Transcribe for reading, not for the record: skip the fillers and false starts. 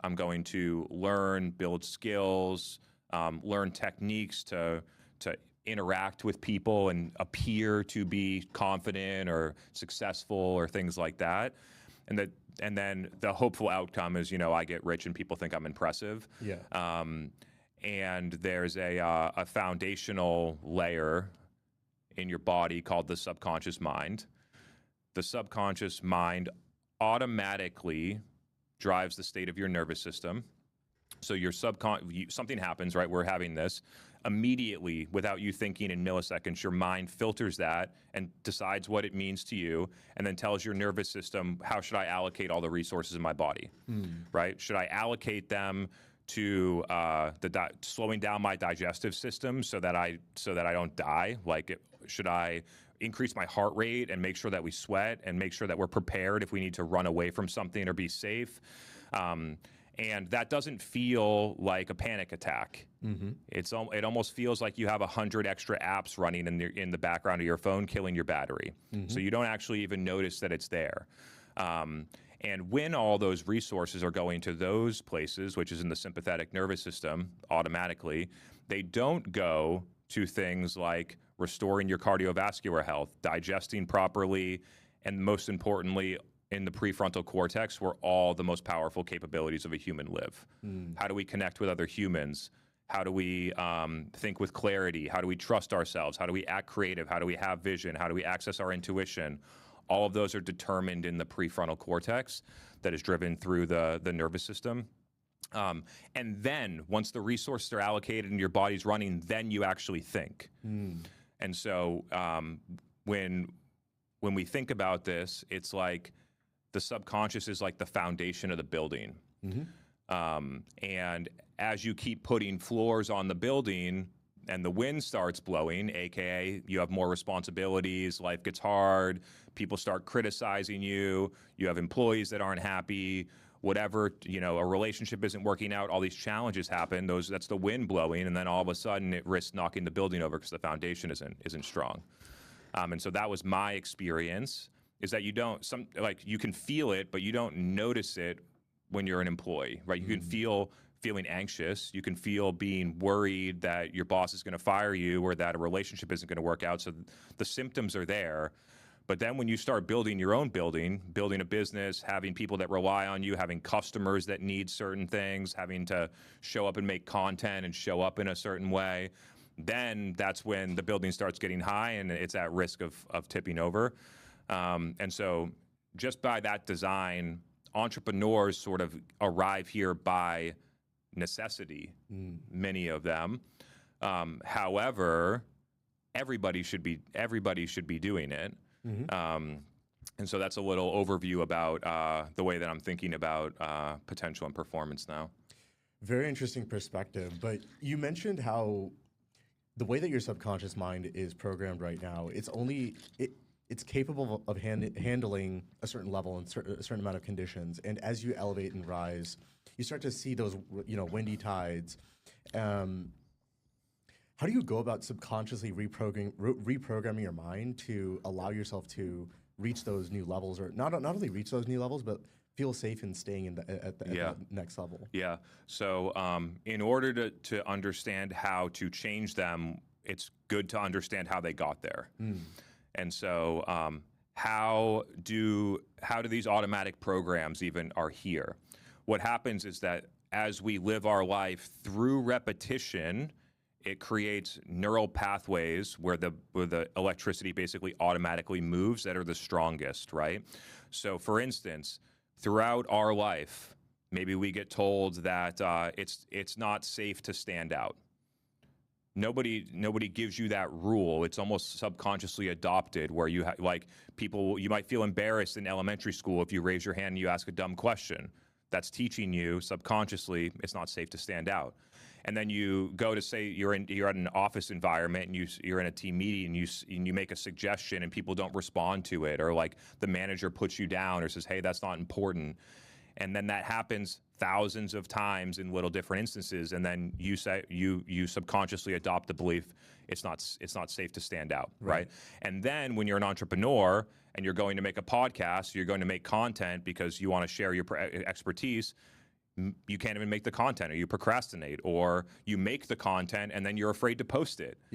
I'm going to learn, build skills, learn techniques to interact with people and appear to be confident or successful or things like that. And then the hopeful outcome is, I get rich and people think I'm impressive. Yeah. And there's a foundational layer in your body called the subconscious mind. The subconscious mind automatically drives the state of your nervous system. So your something happens, right? We're having this. Immediately, without you thinking in milliseconds, your mind filters that and decides what it means to you, and then tells your nervous system, how should I allocate all the resources in my body, right? Should I allocate them to slowing down my digestive system so that I don't die? Should I increase my heart rate and make sure that we sweat and make sure that we're prepared if we need to run away from something or be safe? And that doesn't feel like a panic attack. Mm-hmm. It almost feels like you have 100 extra apps running in the background of your phone, killing your battery. Mm-hmm. So you don't actually even notice that it's there. And when all those resources are going to those places, which is in the sympathetic nervous system, automatically, they don't go to things like restoring your cardiovascular health, digesting properly, and most importantly, in the prefrontal cortex, where all the most powerful capabilities of a human live. How do we connect with other humans? How do we think with clarity? How do we trust ourselves? How do we act creative? How do we have vision? How do we access our intuition? All of those are determined in the prefrontal cortex that is driven through the nervous system. And then once the resources are allocated and your body's running, then you actually think. And so when we think about this, it's like the subconscious is like the foundation of the building. Mm-hmm. And as you keep putting floors on the building and the wind starts blowing, AKA you have more responsibilities, life gets hard, people start criticizing you, you have employees that aren't happy, whatever, a relationship isn't working out, all these challenges happen, that's the wind blowing, and then all of a sudden it risks knocking the building over because the foundation isn't strong. And so that was my experience, is that you can feel it, but you don't notice it when you're an employee, right? You can feel feeling anxious. You can feel being worried that your boss is going to fire you or that a relationship isn't going to work out. So the symptoms are there. But then when you start building your own building a business, having people that rely on you, having customers that need certain things, having to show up and make content and show up in a certain way, then that's when the building starts getting high and it's at risk of tipping over. And so just by that design, entrepreneurs sort of arrive here by necessity, many of them. However, everybody should be doing it. Mm-hmm. And so that's a little overview about the way that I'm thinking about potential and performance now. Very interesting perspective. But you mentioned how the way that your subconscious mind is programmed right now, it's capable of handling a certain level and a certain amount of conditions. And as you elevate and rise, you start to see those, windy tides. How do you go about subconsciously reprogramming your mind to allow yourself to reach those new levels, or not only reach those new levels, but feel safe in staying at the next level? Yeah. So in order to understand how to change them, it's good to understand how they got there. And so how do these automatic programs even are here? What happens is that as we live our life through repetition, it creates neural pathways where the electricity basically automatically moves that are the strongest, right? So for instance, throughout our life, maybe we get told that it's not safe to stand out. Nobody gives you that rule. It's almost subconsciously adopted, where you you might feel embarrassed in elementary school if you raise your hand and you ask a dumb question. That's teaching you subconsciously it's not safe to stand out. And then you go to say you're at an office environment and you're in a team meeting and you make a suggestion and people don't respond to it, or like the manager puts you down or says, hey, that's not important. And then that happens thousands of times in little different instances, and then you subconsciously adopt the belief it's not safe to stand out, right? And then when you're an entrepreneur and you're going to make a podcast, you're going to make content because you want to share your expertise, you can't even make the content, or you procrastinate, or you make the content and then you're afraid to post it.